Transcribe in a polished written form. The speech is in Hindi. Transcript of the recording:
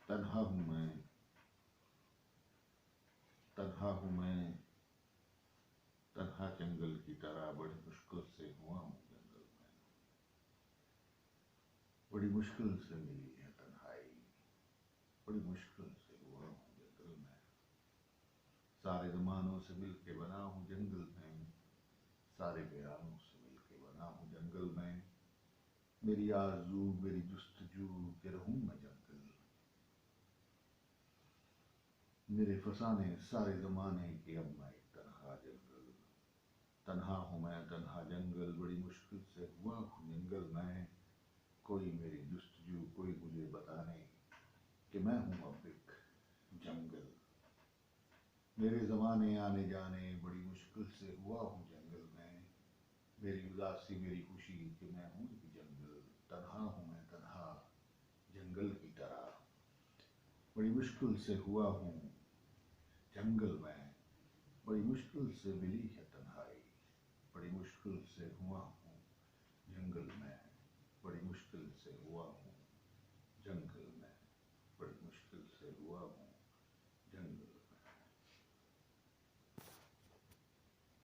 तन्हा हूँ मैं, तन्हा हूँ मैं, तन्हा जंगल की तरह बड़ी मुश्किल से हुआ हूँ जंगल में। बड़ी मुश्किल से मिली है तन्हाई, बड़ी मुश्किल से हुआ हूँ जंगल में। सारे ज़मानों से मिल के बना हूँ जंगल में, सारे वीरानों से मिल के बना हूँ जंगल में। मेरी आरज़ू मेरी जुस्तजू के रहूँ मैं जंगल, मेरे फसाने सारे ज़माने के अब मैं एक तन्हा जंगल। तन्हा हूँ मैं, तन्हा जंगल, बड़ी मुश्किल से हुआ हूँ जंगल में। कोई मेरी जुस्तजू, कोई मुझे बताने कि मैं हूँ अब एक जंगल। मेरे ज़माने आने जाने बड़ी मुश्किल से हुआ हूँ जंगल में। मेरी उदासी मेरी खुशी कि मैं हूँ एक जंगल। तन्हा हूँ मैं, तन्हा जंगल की तरह बड़ी मुश्किल से हुआ हूँ जंगल में। बड़ी मुश्किल से मिली है तन्हाई, बड़ी मुश्किल से हुआ हूँ जंगल में। बड़ी मुश्किल से हुआ हूँ जंगल में, बड़ी मुश्किल से हुआ हूँ जंगल।